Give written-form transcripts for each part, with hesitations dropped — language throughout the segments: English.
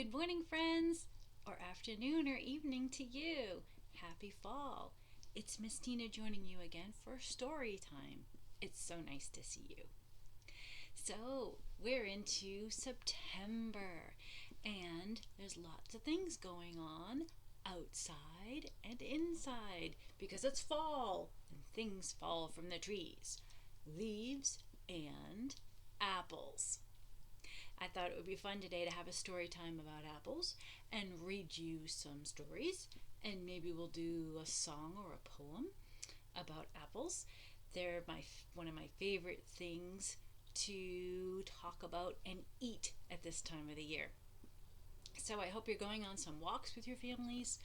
Good morning, friends, or afternoon or evening to you. Happy fall. It's Miss Tina joining you again for story time. It's so nice to see you. So, we're into September, and there's lots of things going on outside and inside because it's fall and things fall from the trees, leaves, and apples. I thought it would be fun today to have a story time about apples and read you some stories, and maybe we'll do a song or a poem about apples. They're one of my favorite things to talk about and eat at this time of the year. So I hope you're going on some walks with your families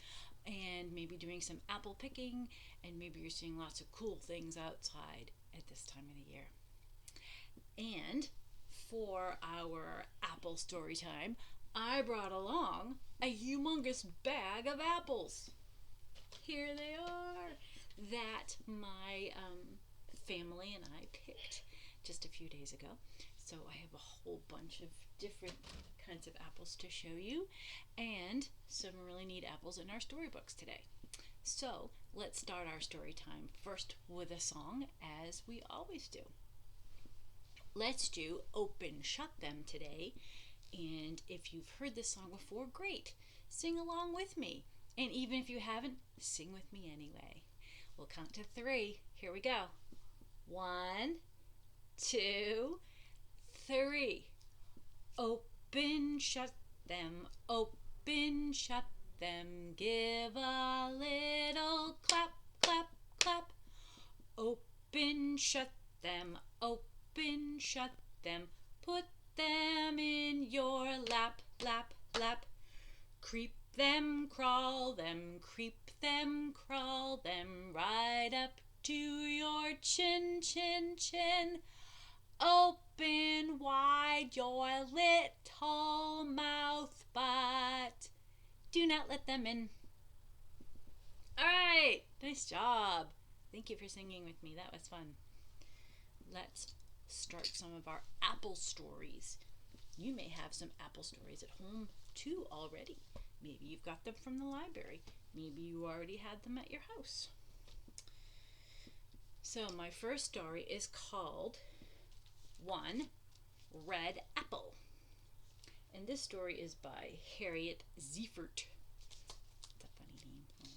and maybe doing some apple picking, and maybe you're seeing lots of cool things outside at this time of the year. And for our apple story time, I brought along a humongous bag of apples. Here they are, that my family and I picked just a few days ago. So I have a whole bunch of different kinds of apples to show you, and some really neat apples in our storybooks today. So let's start our story time first with a song, as we always do. Let's do Open Shut Them today, and if you've heard this song before, great. Sing along with me, and even if you haven't, sing with me anyway. We'll count to 3. Here we go. 1, 2, 3. Open, shut them, open, shut them. Give a little clap, clap, clap. Open, shut them, open, shut them. Put them in your lap, lap, lap. Creep them, crawl them, creep them, crawl them. Right up to your chin, chin, chin. Open wide your little mouth, but do not let them in. All right, nice job. Thank you for singing with me. That was fun. Let's start some of our apple stories. You may have some apple stories at home too already. Maybe you've got them from the library. Maybe you already had them at your house. So my first story is called One Red Apple. And this story is by Harriet Ziefert. It's a funny name.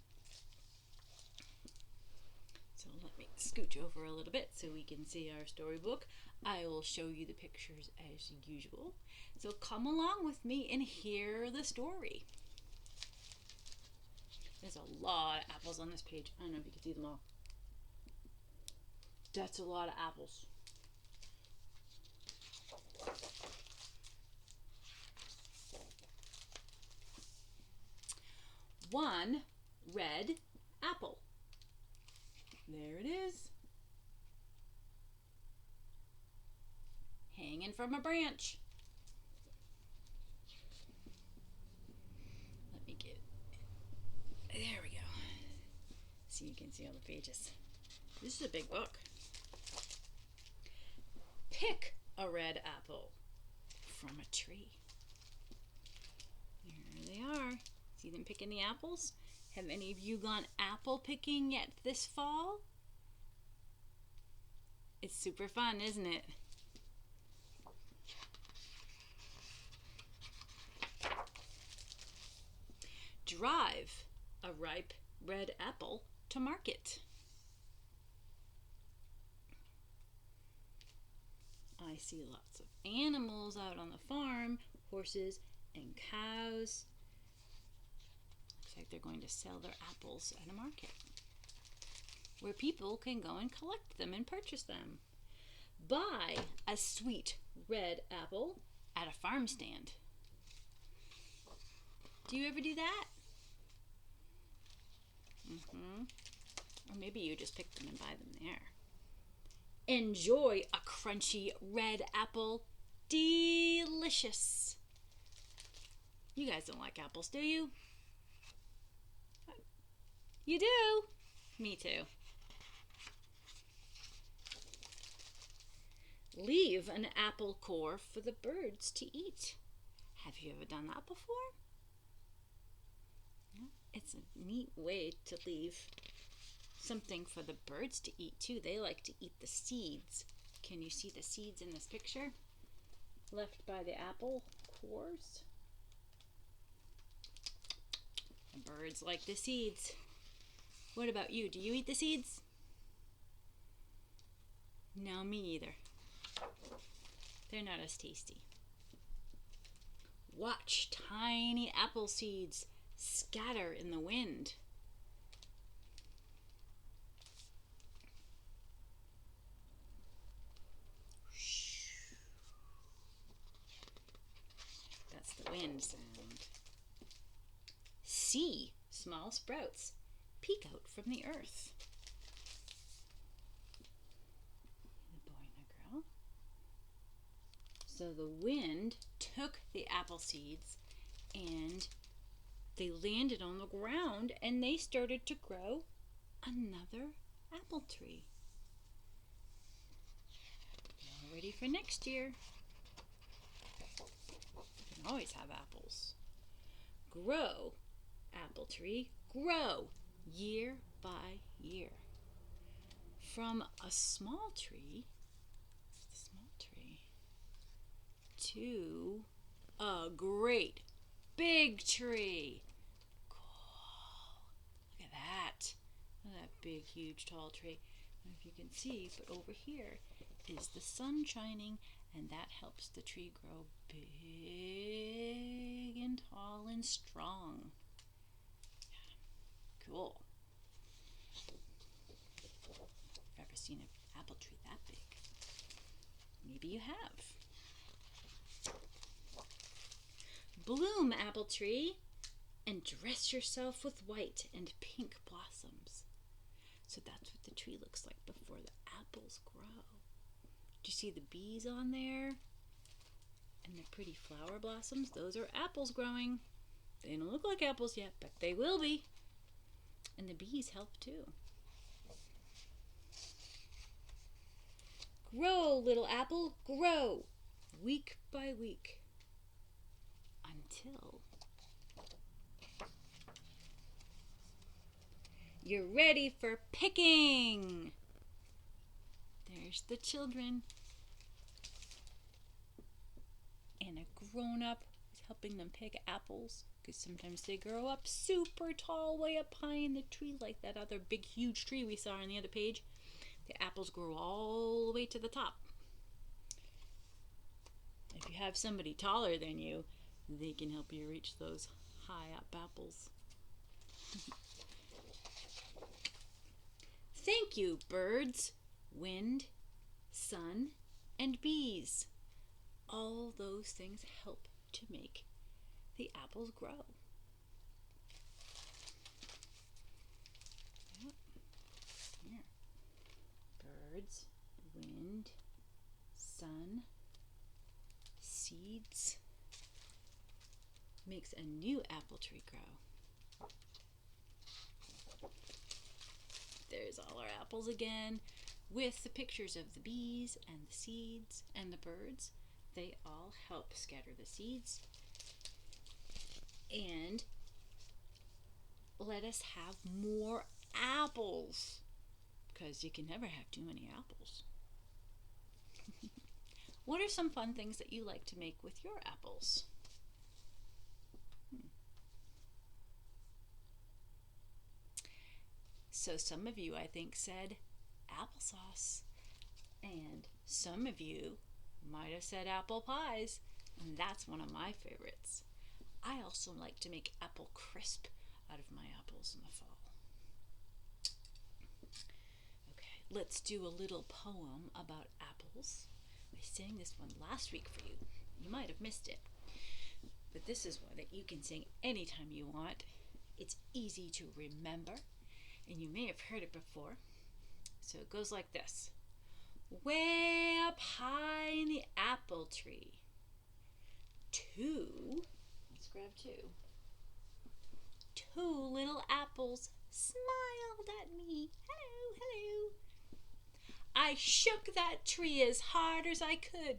So let me scooch over a little bit so we can see our storybook. I will show you the pictures as usual. So come along with me and hear the story. There's a lot of apples on this page. I don't know if you can see them all. That's a lot of apples. One red apple. There it is. Hanging from a branch. Let me get it. There we go. So you can see all the pages. This is a big book. Pick a red apple from a tree. Here they are. See them picking the apples? Have any of you gone apple picking yet this fall? It's super fun, isn't it? Drive a ripe red apple to market. I see lots of animals out on the farm, horses and cows. Looks like they're going to sell their apples at a market where people can go and collect them and purchase them. Buy a sweet red apple at a farm stand. Do you ever do that? Or maybe you just pick them and buy them there. Enjoy a crunchy red apple. Delicious. You guys don't like apples, do you? You do? Me too. Leave an apple core for the birds to eat. Have you ever done that before? It's a neat way to leave something for the birds to eat too. They like to eat the seeds. Can you see the seeds in this picture? Left by the apple cores. The birds like the seeds. What about you? Do you eat the seeds? No, me neither. They're not as tasty. Watch tiny apple seeds scatter in the wind. That's the wind sound. See small sprouts peek out from the earth. The boy and the girl. So the wind took the apple seeds and they landed on the ground and they started to grow another apple tree. All ready for next year. You can always have apples. Grow, apple tree, grow year by year. From a small tree to a great big tree. Cool. Look at that. Look at that big, huge, tall tree. I don't know if you can see, but over here is the sun shining, and that helps the tree grow big and tall and strong. Yeah. Cool. I've never seen an apple tree that big. Maybe you have. Bloom, apple tree, and dress yourself with white and pink blossoms. So that's what the tree looks like before the apples grow. Do you see the bees on there? And the pretty flower blossoms? Those are apples growing. They don't look like apples yet, but they will be. And the bees help too. Grow, little apple, grow, week by week. Until you're ready for picking. There's the children. And a grown-up is helping them pick apples, because sometimes they grow up super tall, way up high in the tree, like that other big, huge tree we saw on the other page. The apples grow all the way to the top. If you have somebody taller than you, they can help you reach those high up apples. Thank you, birds, wind, sun, and bees. All those things help to make the apples grow. Yep. Here. Birds, wind, sun, seeds, makes a new apple tree grow. There's all our apples again, with the pictures of the bees and the seeds and the birds. They all help scatter the seeds and let us have more apples, because you can never have too many apples. What are some fun things that you like to make with your apples? So some of you, I think, said applesauce, and some of you might have said apple pies, and that's one of my favorites. I also like to make apple crisp out of my apples in the fall. Okay, let's do a little poem about apples. I sang this one last week for you. You might have missed it, but this is one that you can sing anytime you want. It's easy to remember, and you may have heard it before. So it goes like this. Way up high in the apple tree, let's grab two little apples smiled at me. Hello, hello. I shook that tree as hard as I could.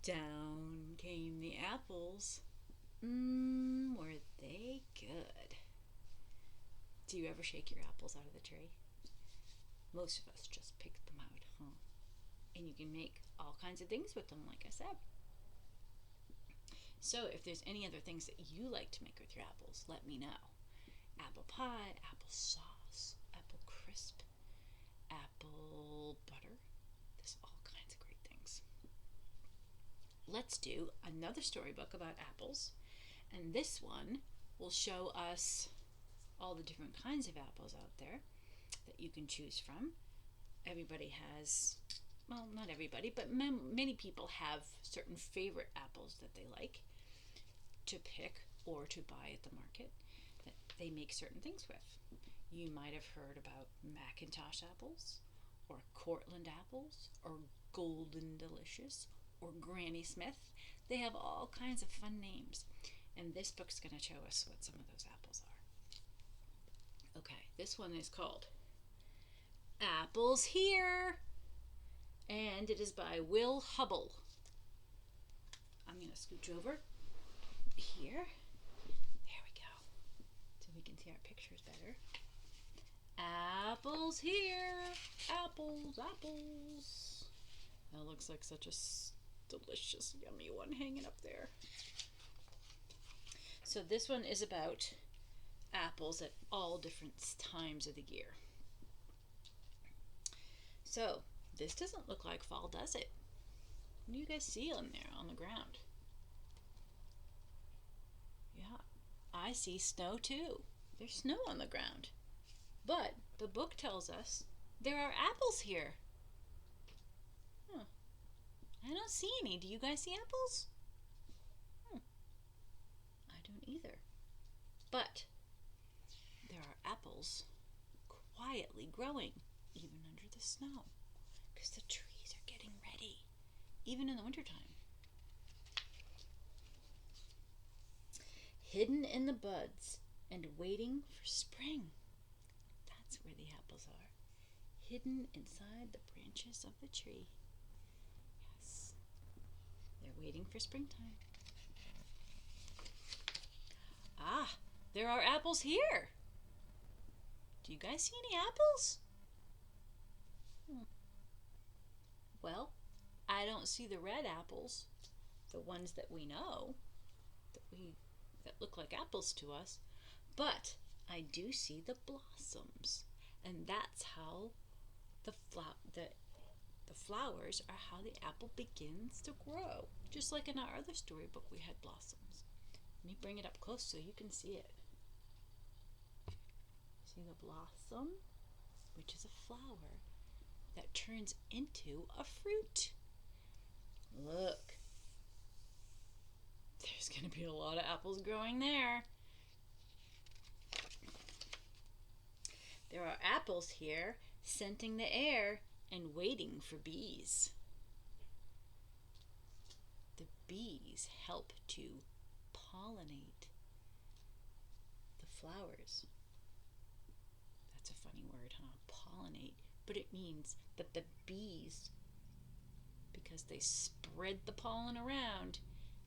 Down came the apples, were they good? Do you ever shake your apples out of the tree? Most of us just pick them out, huh? And you can make all kinds of things with them, like I said. So if there's any other things that you like to make with your apples, let me know. Apple pie, apple sauce, apple crisp, apple butter. There's all kinds of great things. Let's do another storybook about apples. And this one will show us all the different kinds of apples out there that you can choose from. Everybody has, well, not everybody, but many people have certain favorite apples that they like to pick or to buy at the market that they make certain things with. You might have heard about Macintosh apples, or Cortland apples, or Golden Delicious, or Granny Smith. They have all kinds of fun names, and this book's going to show us what some of those apples are. Okay, this one is called Apples Here, and it is by Will Hubble. I'm going to scooch over here. There we go, so we can see our pictures better. Apples here, apples, apples. That looks like such a delicious, yummy one hanging up there. So this one is about apples at all different times of the year. So this doesn't look like fall, does it? What do you guys see on there on the ground? Yeah, I see snow too. There's snow on the ground. But the book tells us there are apples here. Huh. I don't see any. Do you guys see apples? I don't either. But there are apples quietly growing even under the snow because the trees are getting ready, even in the wintertime. Hidden in the buds and waiting for spring. That's where the apples are. Hidden inside the branches of the tree. Yes. They're waiting for springtime. Ah, there are apples here. Do you guys see any apples? Well, I don't see the red apples, the ones that we know, that look like apples to us, but I do see the blossoms, and that's how the flowers are how the apple begins to grow. Just like in our other storybook, we had blossoms. Let me bring it up close so you can see it. See the blossom, which is a flower that turns into a fruit. Look, there's going to be a lot of apples growing there. There are apples here scenting the air and waiting for bees. The bees help to pollinate the flowers. That's a funny word, huh? Pollinate. But it means that the bees, because they spread the pollen around,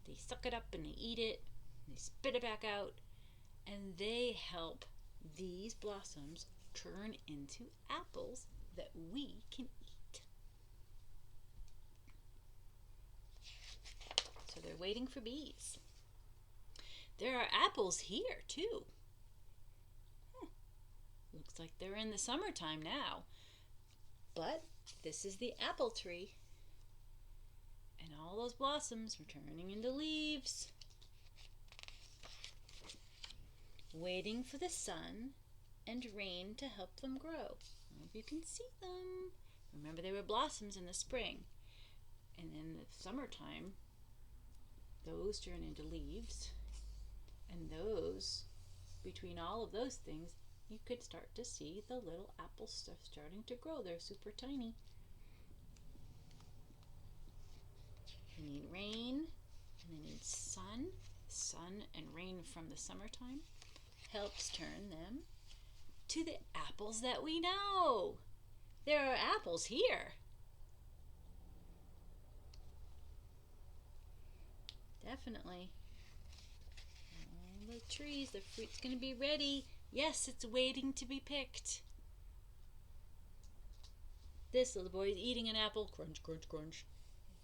they suck it up and they eat it, they spit it back out, and they help these blossoms turn into apples that we can eat. So they're waiting for bees. There are apples here too. Looks like they're in the summertime now. But this is the apple tree. And all those blossoms are turning into leaves. Waiting for the sun and rain to help them grow. I hope you can see them. Remember, they were blossoms in the spring. And in the summertime, those turn into leaves. And those, between all of those things, you could start to see the little apple stuff starting to grow. They're super tiny. They need rain, and they need sun. Sun and rain from the summertime helps turn them to the apples that we know. There are apples here. Definitely. All the trees, the fruit's going to be ready. Yes, it's waiting to be picked. This little boy is eating an apple. Crunch, crunch, crunch.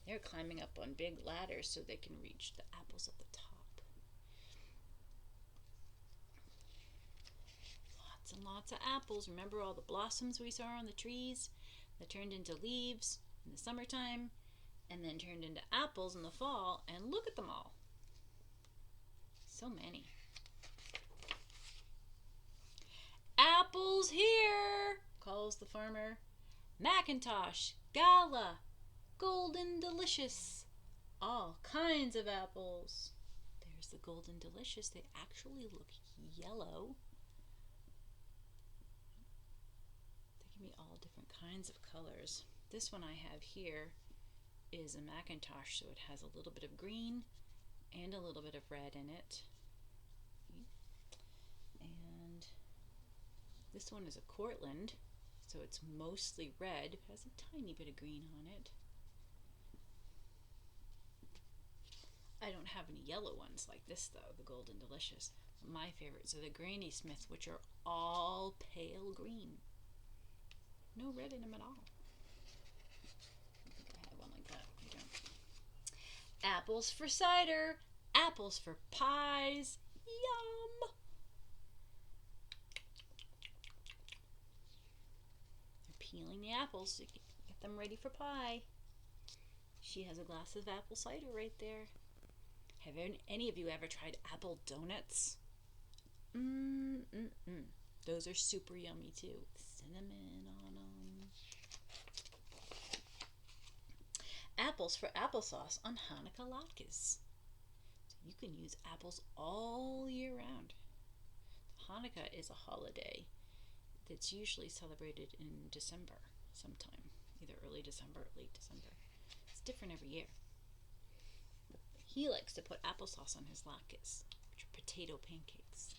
They're climbing up on big ladders so they can reach the apples at the top. Lots and lots of apples. Remember all the blossoms we saw on the trees that turned into leaves in the summertime and then turned into apples in the fall? And look at them all. So many. Apples here, calls the farmer. McIntosh, Gala, Golden Delicious, all kinds of apples. There's the Golden Delicious. They actually look yellow. They can be all different kinds of colors. This one I have here is a McIntosh, so it has a little bit of green and a little bit of red in it. And this one is a Cortland, so it's mostly red. It has a tiny bit of green on it. I don't have any yellow ones like this though, the Golden Delicious. My favorites are the Granny Smith, which are all pale green. No red in them at all. I think I have one like that. I don't. Apples for cider, apples for pies. Yum! They're peeling the apples so you can get them ready for pie. She has a glass of apple cider right there. Have any of you ever tried apple donuts? Those are super yummy too. Cinnamon on them. Apples for applesauce on Hanukkah latkes. So you can use apples all year round. Hanukkah is a holiday that's usually celebrated in December sometime. Either early December or late December. It's different every year. He likes to put applesauce on his latkes, which are potato pancakes.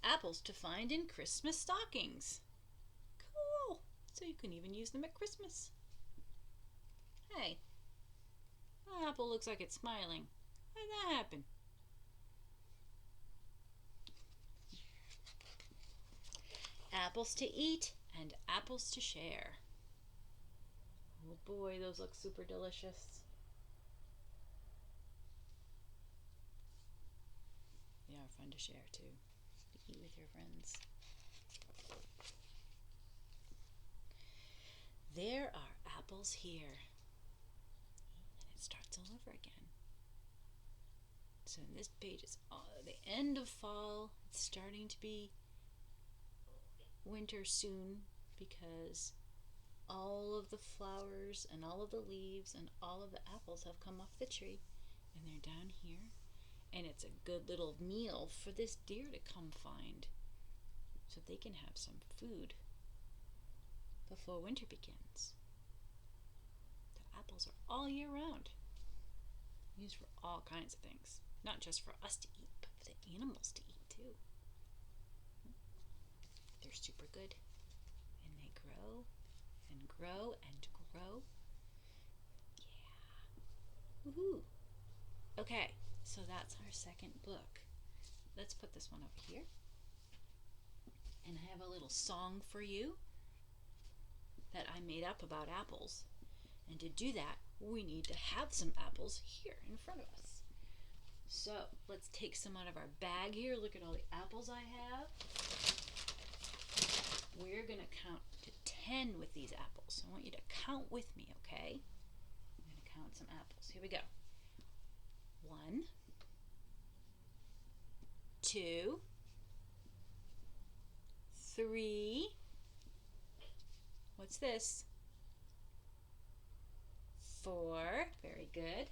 Apples to find in Christmas stockings. Cool! So you can even use them at Christmas. Hey, that apple looks like it's smiling. How did that happen? Apples to eat and apples to share. Oh boy, those look super delicious. They are fun to share too, to eat with your friends. There are apples here. And it starts all over again. So this page is the end of fall. It's starting to be winter soon because all of the flowers and all of the leaves and all of the apples have come off the tree and they're down here. And it's a good little meal for this deer to come find so they can have some food before winter begins. The apples are all year round, used for all kinds of things, not just for us to eat, but for the animals to eat too. They're super good, and they grow and grow and grow. Yeah. Woohoo! Okay. So that's our second book. Let's put this one over here. And I have a little song for you that I made up about apples. And to do that, we need to have some apples here in front of us. So let's take some out of our bag here. Look at all the apples I have. We're going to count to 10 with these apples. I want you to count with me, okay? I'm going to count some apples. Here we go. 1, 2, 3. What's this? 4. Very good.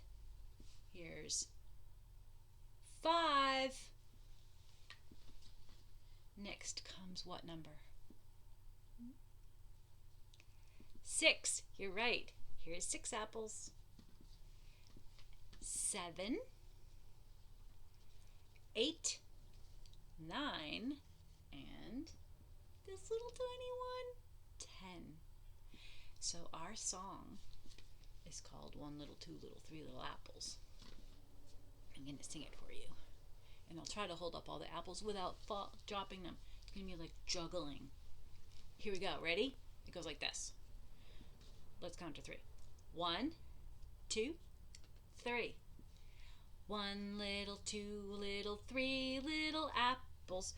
Here's 5. Next comes what number? 6. You're right. Here's 6 apples. 7, 8, 9, and this little tiny one, 10. So our song is called One Little, Two Little, Three Little Apples. I'm going to sing it for you. And I'll try to hold up all the apples without dropping them. It's going to be like juggling. Here we go. Ready? It goes like this. Let's count to 3. 1, 2, 3. 1 little, 2 little, 3 little apples.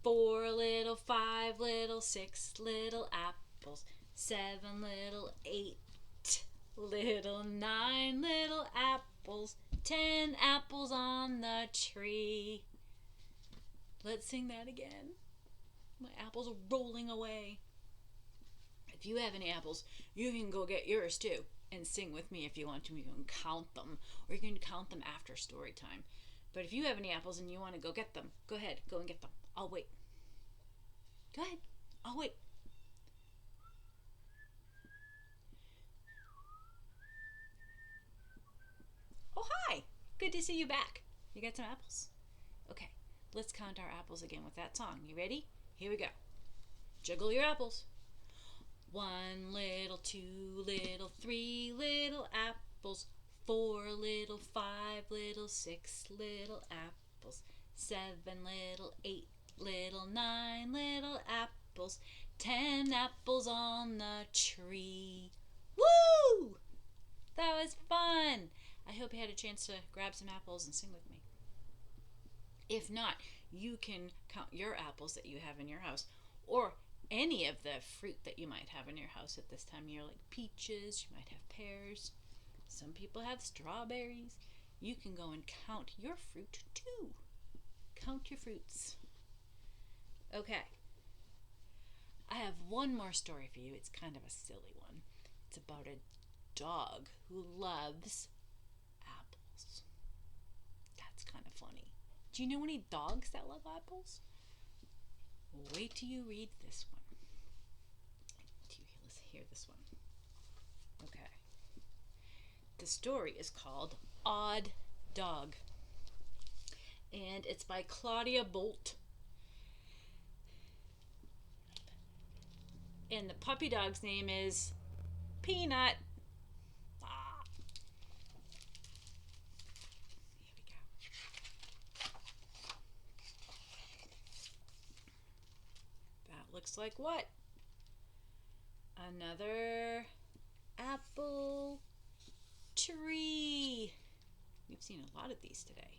4 little, 5 little, 6 little apples. 7 little, 8 little, 9 little apples. 10 apples on the tree. Let's sing that again. My apples are rolling away. If you have any apples, you can go get yours too and sing with me if you want to. You can count them, or you can count them after story time. But if you have any apples and you want to go get them, go ahead, go and get them. I'll wait. Go ahead, I'll wait. Oh, hi. Good to see you back. You got some apples? Okay, let's count our apples again with that song. You ready? Here we go. Juggle your apples. 1 little, 2 little, 3 little apples. 4 little, 5 little, 6 little apples. 7 little, 8 little, 9 little apples. 10 apples on the tree. Woo! That was fun. I hope you had a chance to grab some apples and sing with me. If not, you can count your apples that you have in your house, or any of the fruit that you might have in your house at this time of year, like peaches, you might have pears. Some people have strawberries. You can go and count your fruit too. Count your fruits. Okay. I have one more story for you. It's kind of a silly one. It's about a dog who loves apples. That's kind of funny. Do you know any dogs that love apples? Wait till you read this one. Let's hear this one. Okay. The story is called Odd Dog. And it's by Claudia Bolt. And the puppy dog's name is Peanut. Here we go. That looks like what? Another apple tree. We've seen a lot of these today.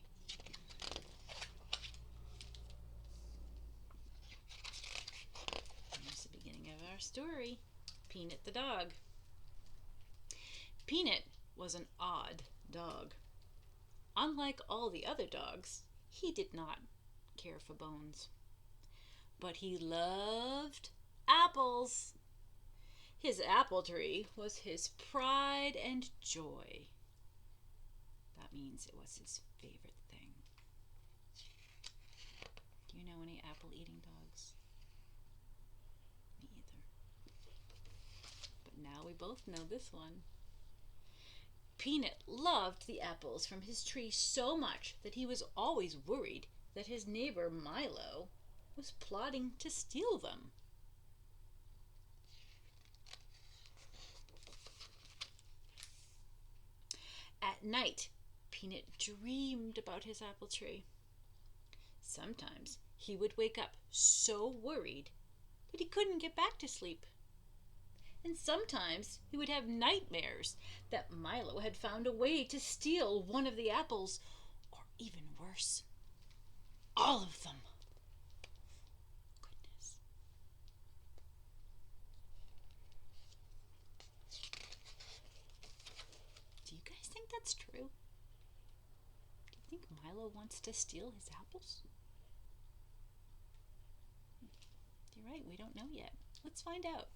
Here's the beginning of our story. Peanut the dog. Peanut was an odd dog. Unlike all the other dogs, he did not care for bones. But he loved apples. His apple tree was his pride and joy. That means it was his favorite thing. Do you know any apple-eating dogs? Me either. But now we both know this one. Peanut loved the apples from his tree so much that he was always worried that his neighbor Milo was plotting to steal them. At night, Peanut dreamed about his apple tree. Sometimes he would wake up so worried that he couldn't get back to sleep. And sometimes he would have nightmares that Milo had found a way to steal one of the apples, or even worse, all of them. Goodness. Do you guys think that's true? Do you think Milo wants to steal his apples? You're right, we don't know yet. Let's find out.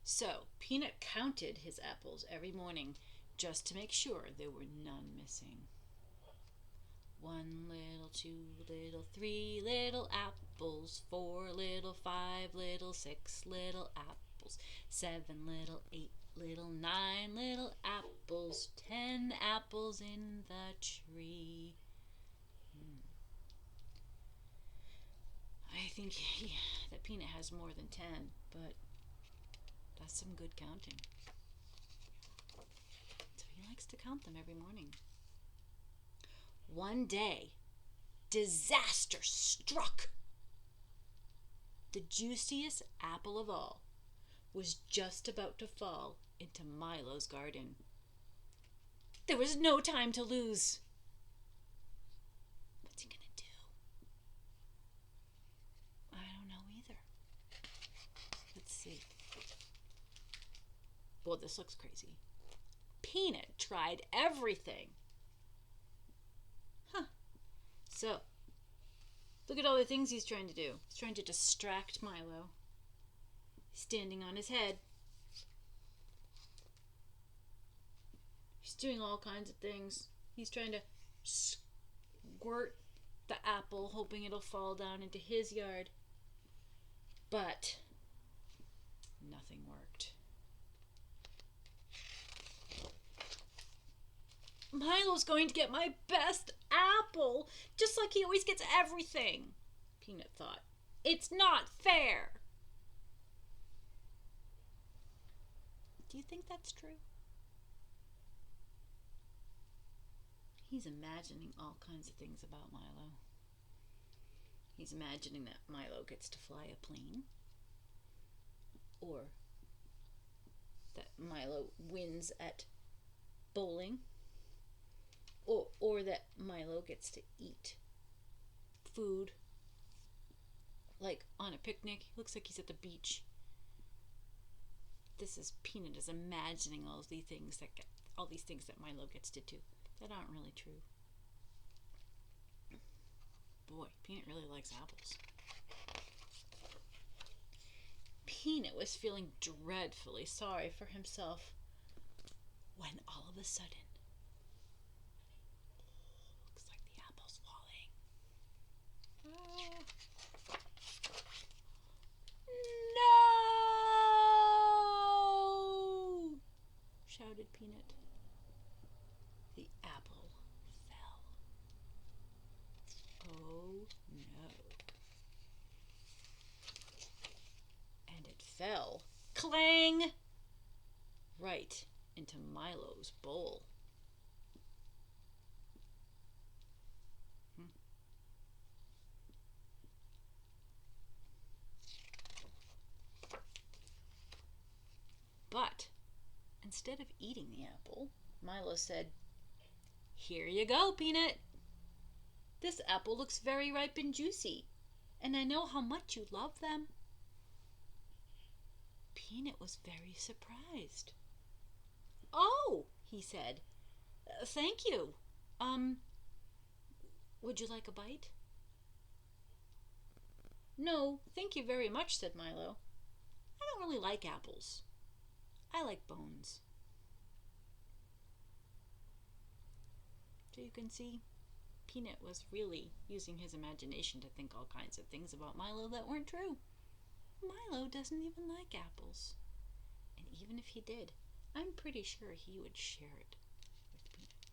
So, Peanut counted his apples every morning just to make sure there were none missing. 1 little, 2 little, 3 little apples. 4 little, 5 little, 6 little apples. 7 little, 8 little, 9 little apples. 10 apples in the tree. I think that Peanut has more than 10, but that's some good counting. likes to count them every morning. One day, disaster struck. The juiciest apple of all was just about to fall into Milo's garden. There was no time to lose. What's he gonna do? I don't know either. Let's see. Well, this looks crazy. Peanut tried everything. So, look at all the things he's trying to do. He's trying to distract Milo. He's standing on his head. He's doing all kinds of things. He's trying to squirt the apple, hoping it'll fall down into his yard. But nothing worked. Milo's going to get my best apple, just like he always gets everything, Peanut thought. It's not fair. Do you think that's true? He's imagining all kinds of things about Milo. He's imagining that Milo gets to fly a plane, or that Milo wins at bowling, or that Milo gets to eat food, like on a picnic. Looks like he's at the beach. This is Peanut is imagining all these things that Milo gets to do that aren't really true. Boy, Peanut really likes apples. Peanut was feeling dreadfully sorry for himself when all of a sudden, looks like the apple's falling. No! Shouted Peanut. The apple fell. Oh no. And it fell, clang, right into Milo's bowl. But instead of eating the apple, Milo said, "Here you go, Peanut. This apple looks very ripe and juicy, and I know how much you love them." Peanut was very surprised. "Oh," he said, "thank you. Would you like a bite?" "No, thank you very much," said Milo. "I don't really like apples. I like bones." So you can see, Peanut was really using his imagination to think all kinds of things about Milo that weren't true. Milo doesn't even like apples. And even if he did, I'm pretty sure he would share it with Peanut.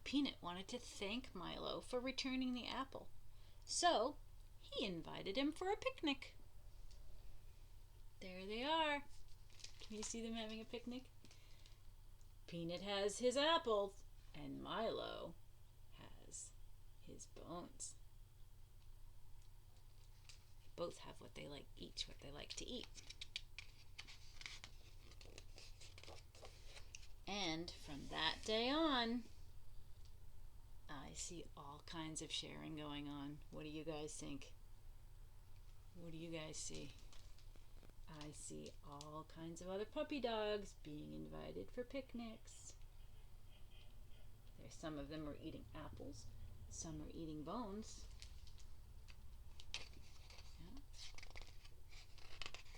Peanut wanted to thank Milo for returning the apple, so he invited him for a picnic. There they are. Can you see them having a picnic? Peanut has his apples, and Milo has his bones. Both have what they like to eat. And from that day on, I see all kinds of sharing going on. What do you guys think? What do you guys see? I see all kinds of other puppy dogs being invited for picnics. Some of them are eating apples. Some are eating bones. Yeah.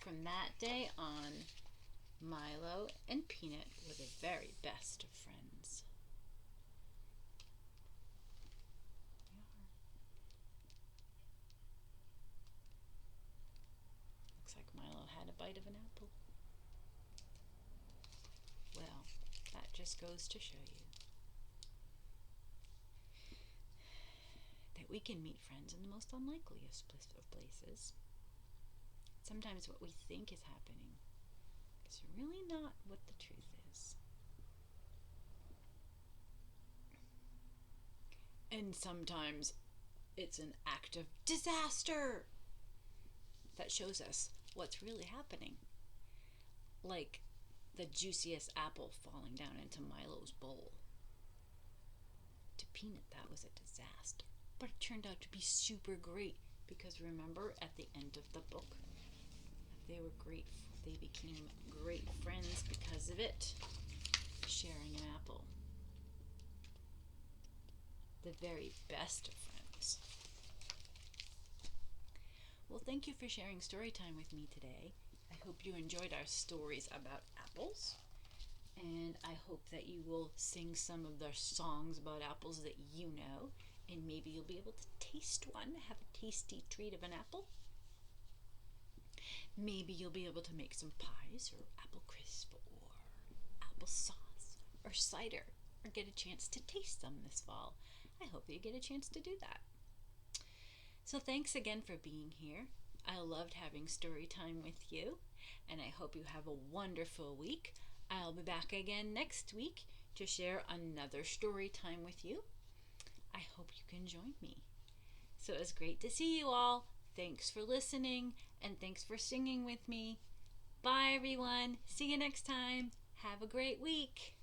From that day on, Milo and Peanut were the very best of friends. Looks like Milo had a bite of an apple. Well, that just goes to show you that we can meet friends in the most unlikeliest of places. sometimes what we think is happening is really not what the truth is. And sometimes it's an act of disaster that shows us what's really happening. Like the juiciest apple falling down into Milo's bowl. To Peanut, that was a disaster. But it turned out to be super great because remember at the end of the book, they were great. They became great friends because of it. Sharing an apple. The very best of friends. Well, thank you for sharing story time with me today. I hope you enjoyed our stories about apples. And I hope that you will sing some of the songs about apples that you know. And maybe you'll be able to taste one, have a tasty treat of an apple. Maybe you'll be able to make some pies or apple crisp or applesauce or cider or get a chance to taste them this fall. I hope you get a chance to do that. So thanks again for being here. I loved having story time with you, and I hope you have a wonderful week. I'll be back again next week to share another story time with you. I hope you can join me. So it was great to see you all. Thanks for listening, and thanks for singing with me. Bye, everyone. See you next time. Have a great week.